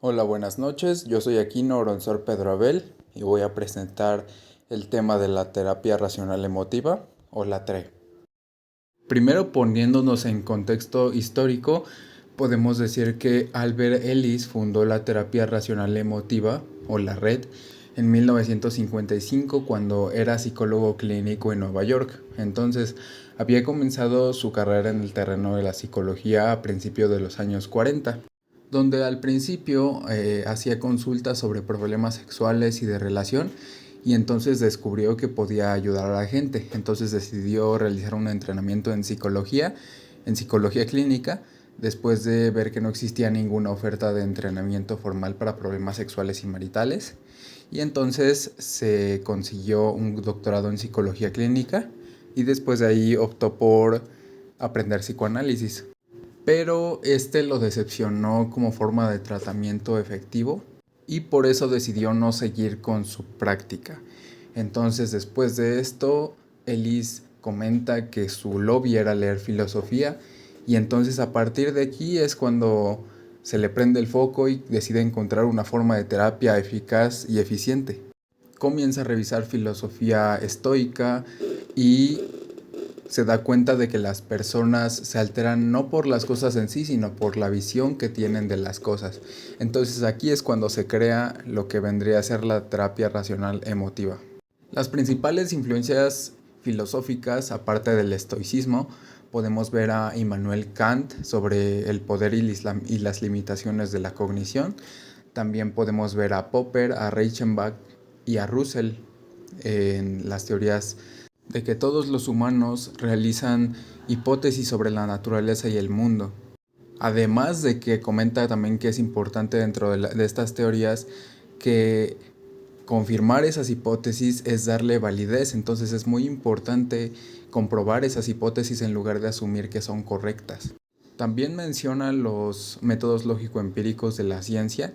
Hola, buenas noches. Yo soy Aquino Oronsor Pedro Abel y voy a presentar el tema de la terapia racional emotiva o la TRE. Primero, poniéndonos en contexto histórico, podemos decir que Albert Ellis fundó la terapia racional emotiva o la red en 1955 cuando era psicólogo clínico en Nueva York. Entonces, había comenzado su carrera en el terreno de la psicología a principios de los años 40, donde al principio hacía consultas sobre problemas sexuales y de relación, y entonces descubrió que podía ayudar a la gente. Entonces decidió realizar un entrenamiento en psicología clínica, después de ver que no existía ninguna oferta de entrenamiento formal para problemas sexuales y maritales. Y entonces se consiguió un doctorado en psicología clínica y después de ahí optó por aprender psicoanálisis. Pero este lo decepcionó como forma de tratamiento efectivo y por eso decidió no seguir con su práctica. Entonces, después de esto, Ellis comenta que su lobby era leer filosofía, y entonces a partir de aquí es cuando se le prende el foco y decide encontrar una forma de terapia eficaz y eficiente. Comienza a revisar filosofía estoica y se da cuenta de que las personas se alteran no por las cosas en sí, sino por la visión que tienen de las cosas. Entonces aquí es cuando se crea lo que vendría a ser la terapia racional emotiva. Las principales influencias filosóficas, aparte del estoicismo, podemos ver a Immanuel Kant sobre el poder y las limitaciones de la cognición. También podemos ver a Popper, a Reichenbach y a Russell en las teorías de que todos los humanos realizan hipótesis sobre la naturaleza y el mundo. Además de que comenta también que es importante dentro de estas teorías que confirmar esas hipótesis es darle validez. Entonces es muy importante comprobar esas hipótesis en lugar de asumir que son correctas. También menciona los métodos lógico-empíricos de la ciencia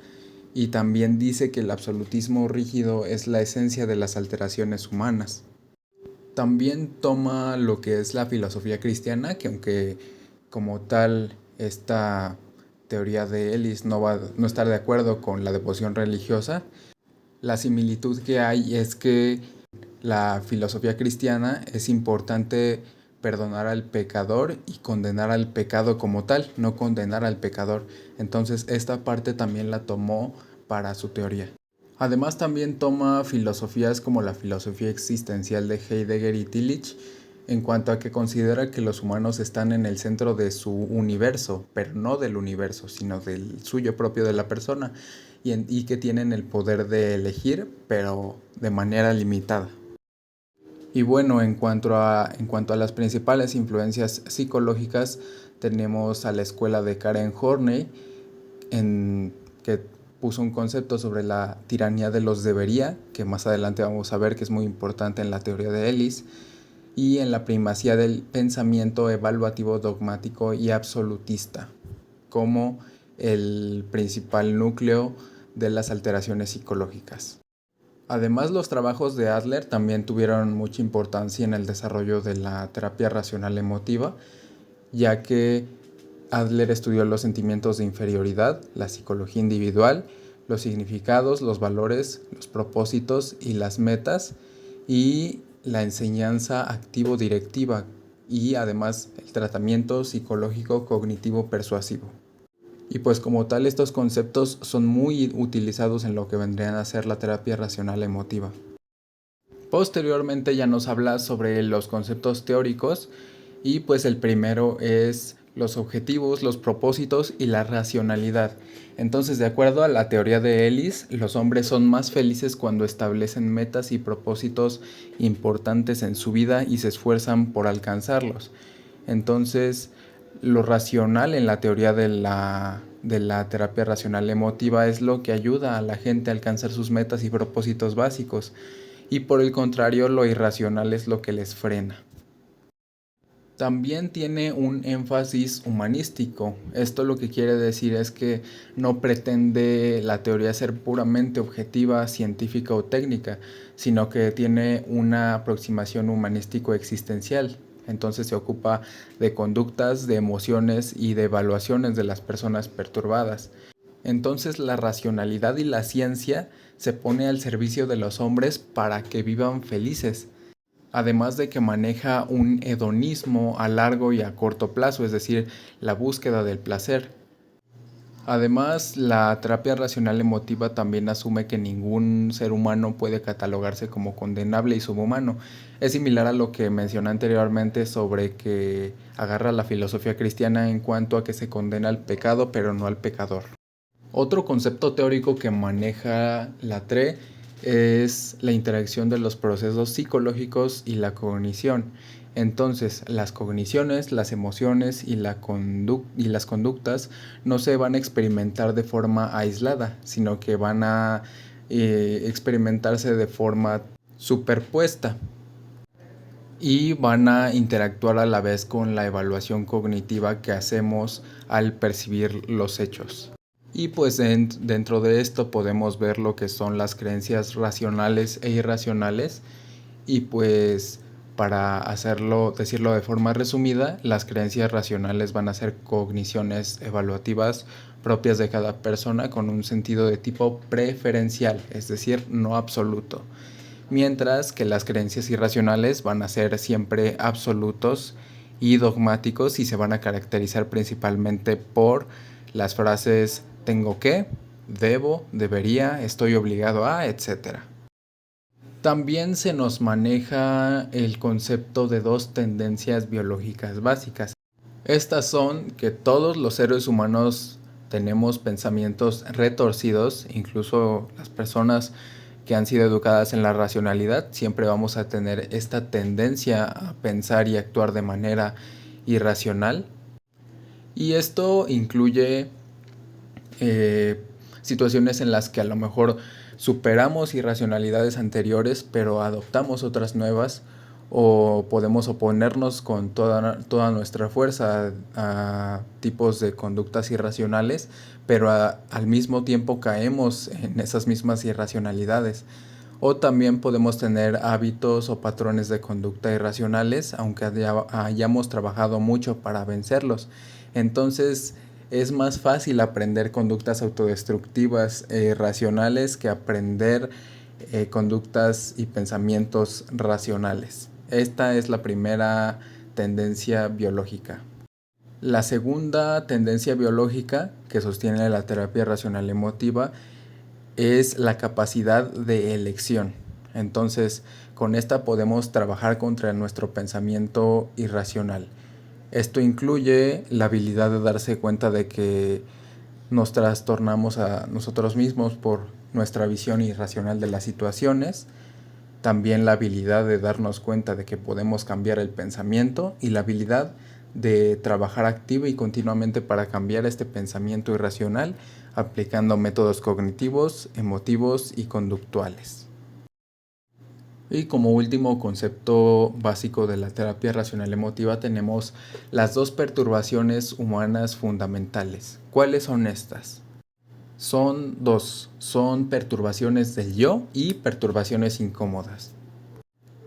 y también dice que el absolutismo rígido es la esencia de las alteraciones humanas. También toma lo que es la filosofía cristiana, que aunque como tal esta teoría de Ellis no va no estar de acuerdo con la devoción religiosa, la similitud que hay es que la filosofía cristiana es importante perdonar al pecador y condenar al pecado como tal, no condenar al pecador. Entonces esta parte también la tomó para su teoría. Además también toma filosofías como la filosofía existencial de Heidegger y Tillich, en cuanto a que considera que los humanos están en el centro de su universo, pero no del universo, sino del suyo propio de la persona, y que tienen el poder de elegir, pero de manera limitada. Y bueno, en cuanto a las principales influencias psicológicas, tenemos a la escuela de Karen Horney, que puso un concepto sobre la tiranía de los debería, que más adelante vamos a ver que es muy importante en la teoría de Ellis, y en la primacía del pensamiento evaluativo, dogmático y absolutista, como el principal núcleo de las alteraciones psicológicas. Además, los trabajos de Adler también tuvieron mucha importancia en el desarrollo de la terapia racional emotiva, ya que Adler estudió los sentimientos de inferioridad, la psicología individual, los significados, los valores, los propósitos y las metas, y la enseñanza activo-directiva, y además el tratamiento psicológico cognitivo persuasivo. Y pues como tal estos conceptos son muy utilizados en lo que vendrían a ser la terapia racional emotiva. Posteriormente ya nos habla sobre los conceptos teóricos, y pues el primero es los objetivos, los propósitos y la racionalidad. Entonces, de acuerdo a la teoría de Ellis, los hombres son más felices cuando establecen metas y propósitos importantes en su vida y se esfuerzan por alcanzarlos. Entonces, lo racional en la teoría de la terapia racional emotiva es lo que ayuda a la gente a alcanzar sus metas y propósitos básicos, y por el contrario, lo irracional es lo que les frena. También tiene un énfasis humanístico. Esto lo que quiere decir es que no pretende la teoría ser puramente objetiva, científica o técnica, sino que tiene una aproximación humanístico-existencial. Entonces se ocupa de conductas, de emociones y de evaluaciones de las personas perturbadas. Entonces la racionalidad y la ciencia se pone al servicio de los hombres para que vivan felices. Además de que maneja un hedonismo a largo y a corto plazo, es decir, la búsqueda del placer. Además, la terapia racional emotiva también asume que ningún ser humano puede catalogarse como condenable y subhumano. Es similar a lo que mencioné anteriormente sobre que agarra la filosofía cristiana en cuanto a que se condena al pecado pero no al pecador. Otro concepto teórico que maneja la TRE es la interacción de los procesos psicológicos y la cognición. Entonces, las cogniciones, las emociones y las conductas no se van a experimentar de forma aislada, sino que van a experimentarse de forma superpuesta y van a interactuar a la vez con la evaluación cognitiva que hacemos al percibir los hechos. Y pues dentro de esto podemos ver lo que son las creencias racionales e irracionales. Y pues para decirlo de forma resumida, las creencias racionales van a ser cogniciones evaluativas propias de cada persona con un sentido de tipo preferencial, es decir, no absoluto. Mientras que las creencias irracionales van a ser siempre absolutos y dogmáticos y se van a caracterizar principalmente por las frases tengo que, debo, debería, estoy obligado a, etc. También se nos maneja el concepto de dos tendencias biológicas básicas. Estas son que todos los seres humanos tenemos pensamientos retorcidos, incluso las personas que han sido educadas en la racionalidad, siempre vamos a tener esta tendencia a pensar y actuar de manera irracional. Y esto incluye situaciones en las que a lo mejor superamos irracionalidades anteriores, pero adoptamos otras nuevas, o podemos oponernos con toda nuestra fuerza a tipos de conductas irracionales, pero al mismo tiempo caemos en esas mismas irracionalidades. O también podemos tener hábitos o patrones de conducta irracionales, aunque hayamos trabajado mucho para vencerlos. Entonces, es más fácil aprender conductas autodestructivas racionales que aprender conductas y pensamientos racionales. Esta es la primera tendencia biológica. La segunda tendencia biológica que sostiene la terapia racional emotiva es la capacidad de elección. Entonces, con esta podemos trabajar contra nuestro pensamiento irracional. Esto incluye la habilidad de darse cuenta de que nos trastornamos a nosotros mismos por nuestra visión irracional de las situaciones, también la habilidad de darnos cuenta de que podemos cambiar el pensamiento y la habilidad de trabajar activa y continuamente para cambiar este pensamiento irracional aplicando métodos cognitivos, emotivos y conductuales. Y como último concepto básico de la terapia racional emotiva tenemos las dos perturbaciones humanas fundamentales. ¿Cuáles son estas? Son dos, son perturbaciones del yo y perturbaciones incómodas.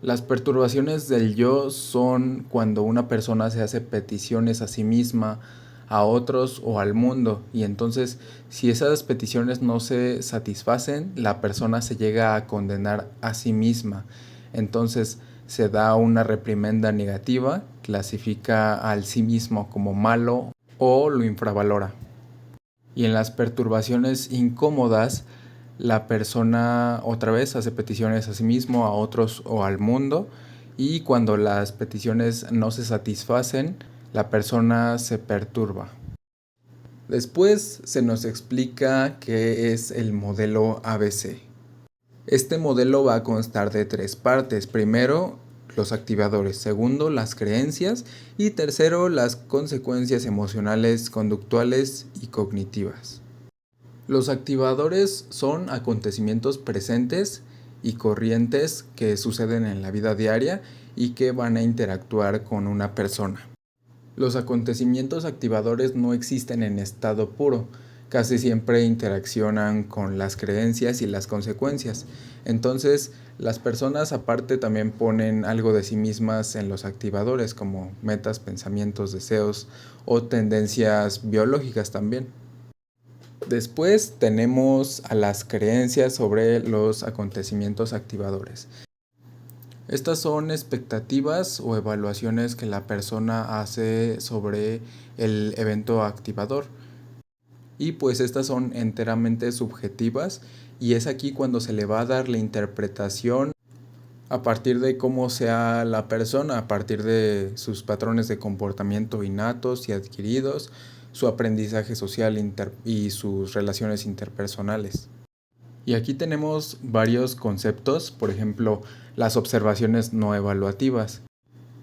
Las perturbaciones del yo son cuando una persona se hace peticiones a sí misma, a otros o al mundo, y entonces si esas peticiones no se satisfacen, la persona se llega a condenar a sí misma. Entonces se da una reprimenda negativa, clasifica al sí mismo como malo o lo infravalora. Y en las perturbaciones incómodas, la persona otra vez hace peticiones a sí mismo, a otros o al mundo, y cuando las peticiones no se satisfacen, la persona se perturba. Después se nos explica qué es el modelo ABC. Este modelo va a constar de tres partes. Primero, los activadores. Segundo, las creencias. Y tercero, las consecuencias emocionales, conductuales y cognitivas. Los activadores son acontecimientos presentes y corrientes que suceden en la vida diaria y que van a interactuar con una persona. Los acontecimientos activadores no existen en estado puro, casi siempre interaccionan con las creencias y las consecuencias. Entonces, las personas aparte también ponen algo de sí mismas en los activadores, como metas, pensamientos, deseos o tendencias biológicas también. Después tenemos a las creencias sobre los acontecimientos activadores. Estas son expectativas o evaluaciones que la persona hace sobre el evento activador. Y pues estas son enteramente subjetivas y es aquí cuando se le va a dar la interpretación a partir de cómo sea la persona, a partir de sus patrones de comportamiento innatos y adquiridos, su aprendizaje social y sus relaciones interpersonales. Y aquí tenemos varios conceptos, por ejemplo, las observaciones no evaluativas.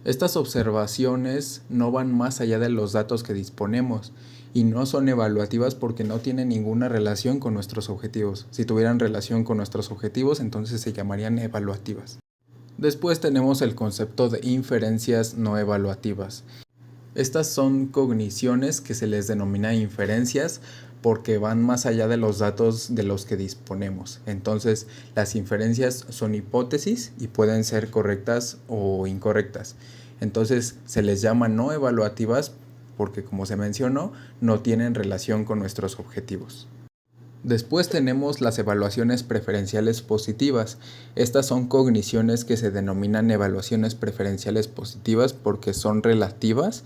Estas observaciones no van más allá de los datos que disponemos y no son evaluativas porque no tienen ninguna relación con nuestros objetivos. Si tuvieran relación con nuestros objetivos, entonces se llamarían evaluativas. Después tenemos el concepto de inferencias no evaluativas. Estas son cogniciones que se les denomina inferencias porque van más allá de los datos de los que disponemos. Entonces, las inferencias son hipótesis y pueden ser correctas o incorrectas. Entonces, se les llama no evaluativas porque, como se mencionó, no tienen relación con nuestros objetivos. Después tenemos las evaluaciones preferenciales positivas. Estas son cogniciones que se denominan evaluaciones preferenciales positivas porque son relativas,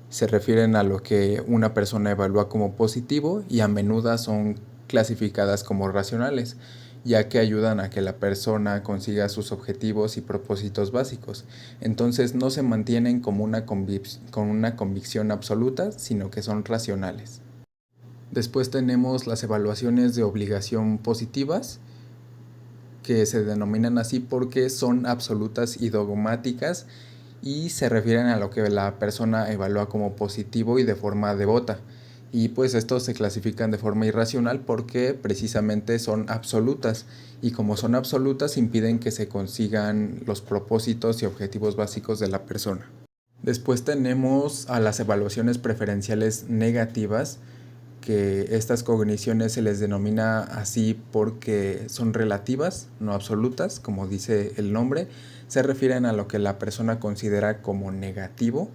se refieren a lo que una persona evalúa como positivo y a menudo son clasificadas como racionales, ya que ayudan a que la persona consiga sus objetivos y propósitos básicos. Entonces no se mantienen como con una convicción absoluta, sino que son racionales. Después tenemos las evaluaciones de obligación positivas, que se denominan así porque son absolutas y dogmáticas y se refieren a lo que la persona evalúa como positivo y de forma devota. Y pues estos se clasifican de forma irracional porque precisamente son absolutas y como son absolutas impiden que se consigan los propósitos y objetivos básicos de la persona. Después tenemos a las evaluaciones preferenciales negativas, que estas cogniciones se les denomina así porque son relativas, no absolutas, como dice el nombre, se refieren a lo que la persona considera como negativo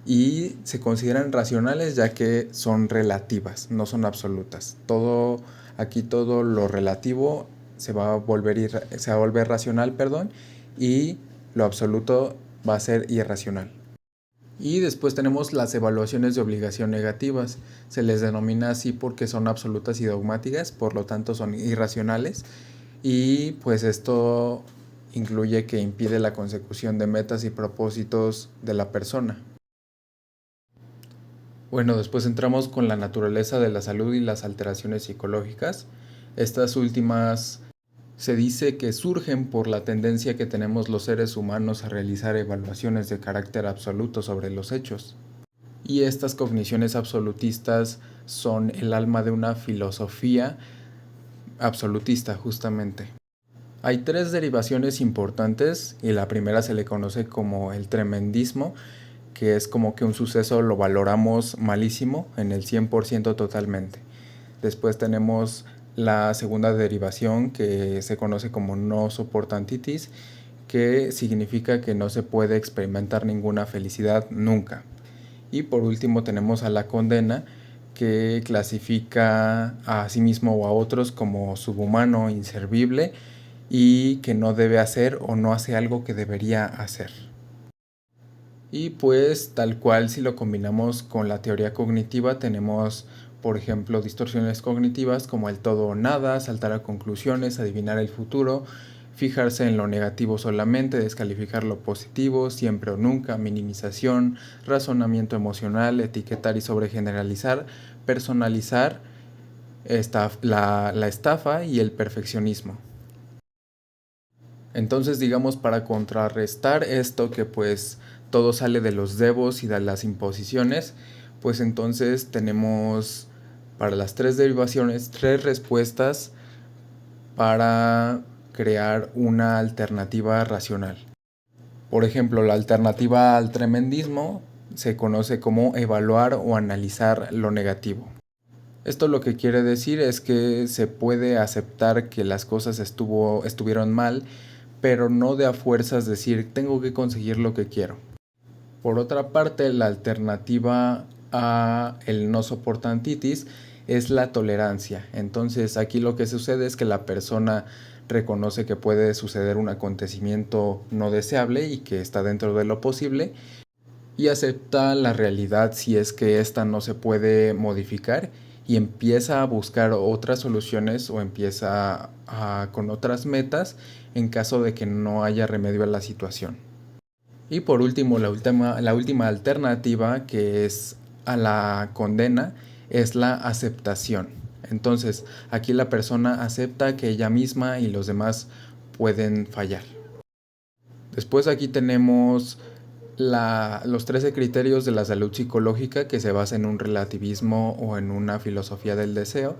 y se consideran racionales ya que son relativas, no son absolutas. Todo lo relativo se va a volver racional, y lo absoluto va a ser irracional. Y después tenemos las evaluaciones de obligación negativas. Se les denomina así porque son absolutas y dogmáticas, por lo tanto son irracionales. Y pues esto incluye que impide la consecución de metas y propósitos de la persona. Bueno, después entramos con la naturaleza de la salud y las alteraciones psicológicas. Estas últimas se dice que surgen por la tendencia que tenemos los seres humanos a realizar evaluaciones de carácter absoluto sobre los hechos. Y estas cogniciones absolutistas son el alma de una filosofía absolutista, justamente. Hay 3 derivaciones importantes y la primera se le conoce como el tremendismo, que es como que un suceso lo valoramos malísimo en el 100% totalmente. Después tenemos la segunda derivación que se conoce como no soportantitis, que significa que no se puede experimentar ninguna felicidad nunca. Y por último tenemos a la condena, que clasifica a sí mismo o a otros como subhumano, inservible y que no debe hacer o no hace algo que debería hacer. Y pues tal cual si lo combinamos con la teoría cognitiva tenemos, por ejemplo, distorsiones cognitivas como el todo o nada, saltar a conclusiones, adivinar el futuro, fijarse en lo negativo solamente, descalificar lo positivo, siempre o nunca, minimización, razonamiento emocional, etiquetar y sobregeneralizar, personalizar, la estafa y el perfeccionismo. Entonces, digamos, para contrarrestar esto que pues todo sale de los debos y de las imposiciones, pues entonces tenemos para las 3 derivaciones 3 respuestas para crear una alternativa racional. Por ejemplo, la alternativa al tremendismo se conoce como evaluar o analizar lo negativo. Esto lo que quiere decir es que se puede aceptar que las cosas estuvieron mal, pero no de a fuerzas decir tengo que conseguir lo que quiero. Por otra parte, la alternativa a el no soportantitis es la tolerancia. Entonces aquí lo que sucede es que la persona reconoce que puede suceder un acontecimiento no deseable y que está dentro de lo posible y acepta la realidad si es que ésta no se puede modificar y empieza a buscar otras soluciones o empieza con otras metas en caso de que no haya remedio a la situación. Y por último, la última alternativa, que es a la condena, es la aceptación. Entonces, aquí la persona acepta que ella misma y los demás pueden fallar. Después aquí tenemos los 13 criterios de la salud psicológica, que se basa en un relativismo o en una filosofía del deseo.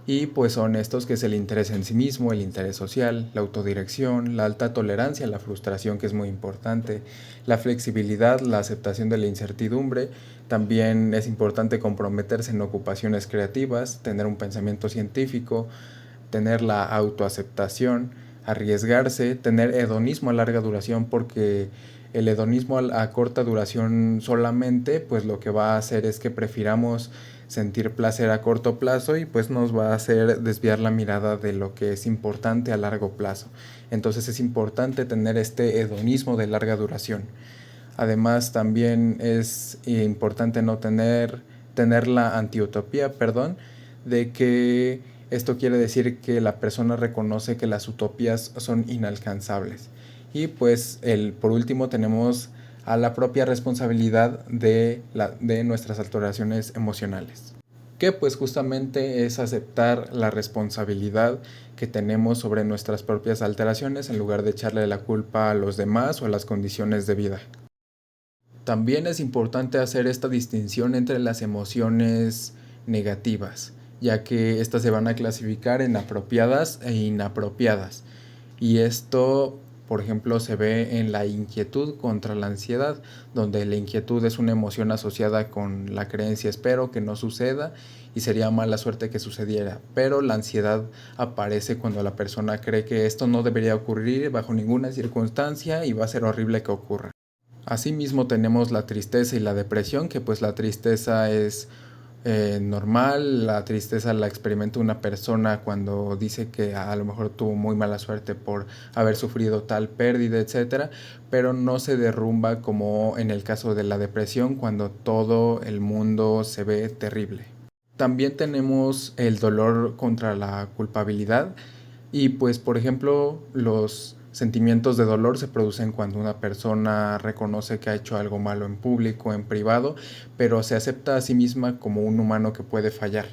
Y pues son estos, que es el interés en sí mismo, el interés social, la autodirección, la alta tolerancia, la frustración, que es muy importante, la flexibilidad, la aceptación de la incertidumbre. También es importante comprometerse en ocupaciones creativas, tener un pensamiento científico, tener la autoaceptación, arriesgarse, tener hedonismo a larga duración, porque el hedonismo a corta duración solamente, pues lo que va a hacer es que prefiramos sentir placer a corto plazo y pues nos va a hacer desviar la mirada de lo que es importante a largo plazo. Entonces es importante tener este hedonismo de larga duración. Además también es importante no tener la antiutopía, de que esto quiere decir que la persona reconoce que las utopías son inalcanzables. Y pues por último tenemos a la propia responsabilidad de nuestras alteraciones emocionales, que pues justamente es aceptar la responsabilidad que tenemos sobre nuestras propias alteraciones en lugar de echarle la culpa a los demás o a las condiciones de vida. También es importante hacer esta distinción entre las emociones negativas, ya que estas se van a clasificar en apropiadas e inapropiadas. Y esto, por ejemplo, se ve en la inquietud contra la ansiedad, donde la inquietud es una emoción asociada con la creencia espero que no suceda y sería mala suerte que sucediera, pero la ansiedad aparece cuando la persona cree que esto no debería ocurrir bajo ninguna circunstancia y va a ser horrible que ocurra. Asimismo tenemos la tristeza y la depresión, que pues la tristeza es normal, la tristeza la experimenta una persona cuando dice que a lo mejor tuvo muy mala suerte por haber sufrido tal pérdida, etcétera, pero no se derrumba como en el caso de la depresión, cuando todo el mundo se ve terrible. También tenemos el dolor contra la culpabilidad y pues por ejemplo los sentimientos de dolor se producen cuando una persona reconoce que ha hecho algo malo en público, en privado, pero se acepta a sí misma como un humano que puede fallar.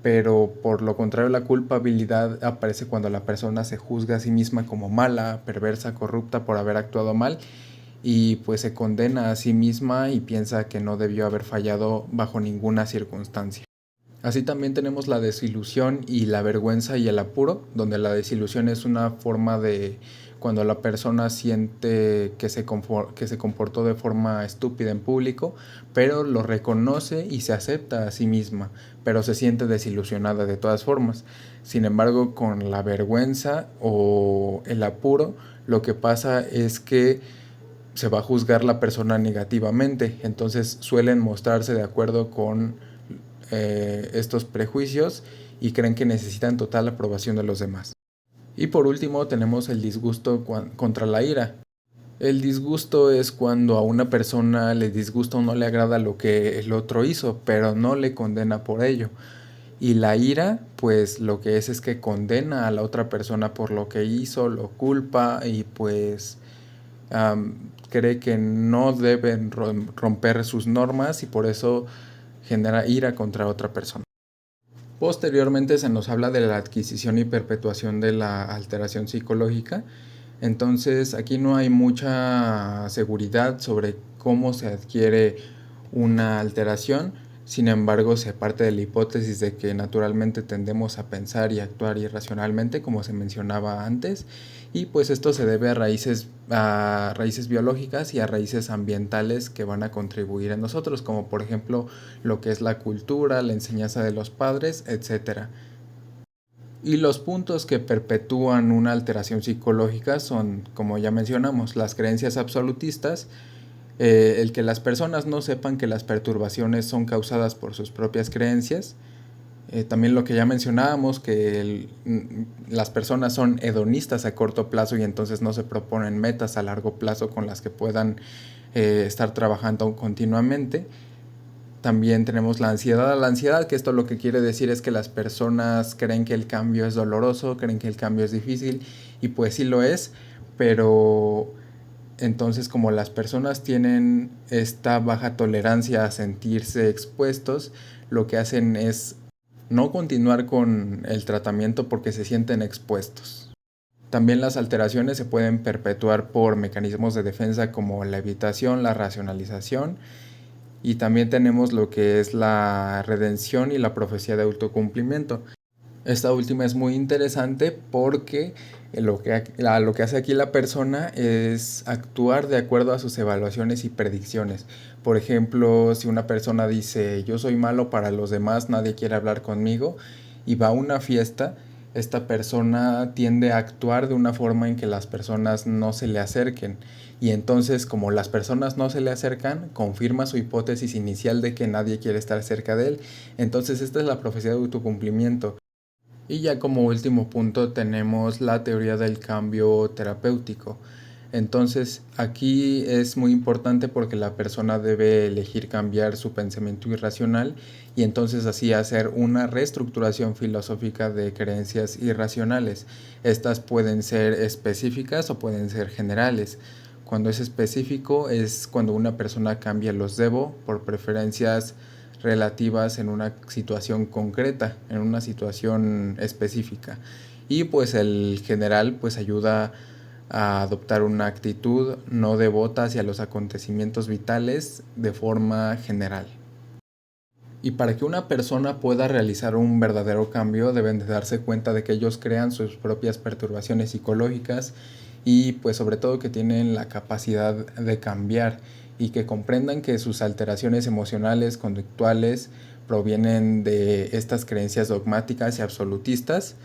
Pero por lo contrario, la culpabilidad aparece cuando la persona se juzga a sí misma como mala, perversa, corrupta por haber actuado mal y pues se condena a sí misma y piensa que no debió haber fallado bajo ninguna circunstancia. Así también tenemos la desilusión y la vergüenza y el apuro, donde la desilusión es una forma de cuando la persona siente que se comportó de forma estúpida en público, pero lo reconoce y se acepta a sí misma, pero se siente desilusionada de todas formas. Sin embargo, con la vergüenza o el apuro, lo que pasa es que se va a juzgar la persona negativamente, entonces suelen mostrarse de acuerdo con estos prejuicios y creen que necesitan total aprobación de los demás. Y por último tenemos el disgusto contra la ira. El disgusto es cuando a una persona le disgusta o no le agrada lo que el otro hizo, pero no le condena por ello. Y la ira, pues lo que es que condena a la otra persona por lo que hizo, lo culpa y pues cree que no deben romper sus normas y por eso genera ira contra otra persona. Posteriormente se nos habla de la adquisición y perpetuación de la alteración psicológica. Entonces aquí no hay mucha seguridad sobre cómo se adquiere una alteración. Sin embargo, se parte de la hipótesis de que naturalmente tendemos a pensar y actuar irracionalmente, como se mencionaba antes, y pues esto se debe a raíces biológicas y a raíces ambientales que van a contribuir en nosotros, como por ejemplo lo que es la cultura, la enseñanza de los padres, etcétera. Y los puntos que perpetúan una alteración psicológica son, como ya mencionamos, las creencias absolutistas, el que las personas no sepan que las perturbaciones son causadas por sus propias creencias, También lo que ya mencionábamos, que las personas son hedonistas a corto plazo y entonces no se proponen metas a largo plazo con las que puedan estar trabajando continuamente. También tenemos la ansiedad, que esto lo que quiere decir es que las personas creen que el cambio es doloroso, creen que el cambio es difícil, y pues sí lo es, pero entonces como las personas tienen esta baja tolerancia a sentirse expuestos, lo que hacen es no continuar con el tratamiento porque se sienten expuestos. También las alteraciones se pueden perpetuar por mecanismos de defensa como la evitación, la racionalización, y también tenemos lo que es la redención y la profecía de autocumplimiento. Esta última es muy interesante porque lo que hace aquí la persona es actuar de acuerdo a sus evaluaciones y predicciones. Por ejemplo, si una persona dice yo soy malo para los demás, nadie quiere hablar conmigo, y va a una fiesta, esta persona tiende a actuar de una forma en que las personas no se le acerquen. Y entonces, como las personas no se le acercan, confirma su hipótesis inicial de que nadie quiere estar cerca de él. Entonces, esta es la profecía de autocumplimiento. Y ya como último punto tenemos la teoría del cambio terapéutico. Entonces aquí es muy importante porque la persona debe elegir cambiar su pensamiento irracional y entonces así hacer una reestructuración filosófica de creencias irracionales. Estas pueden ser específicas o pueden ser generales. Cuando es específico es cuando una persona cambia los debo por preferencias relativas en una situación concreta, en una situación específica. Y pues el general pues ayuda a adoptar una actitud no devota hacia los acontecimientos vitales de forma general. Y para que una persona pueda realizar un verdadero cambio deben de darse cuenta de que ellos crean sus propias perturbaciones psicológicas y pues sobre todo que tienen la capacidad de cambiar y que comprendan que sus alteraciones emocionales, conductuales, provienen de estas creencias dogmáticas y absolutistas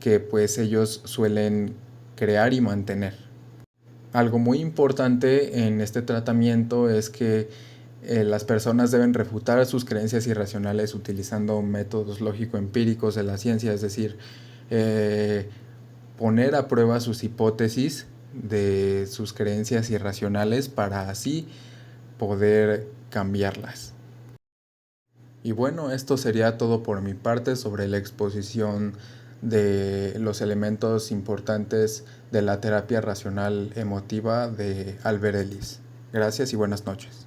que pues ellos suelen crear y mantener. Algo muy importante en este tratamiento es que las personas deben refutar sus creencias irracionales utilizando métodos lógico-empíricos de la ciencia, es decir, eh, poner a prueba sus hipótesis de sus creencias irracionales para así poder cambiarlas. Y bueno, esto sería todo por mi parte sobre la exposición de los elementos importantes de la terapia racional emotiva de Albert Ellis. Gracias y buenas noches.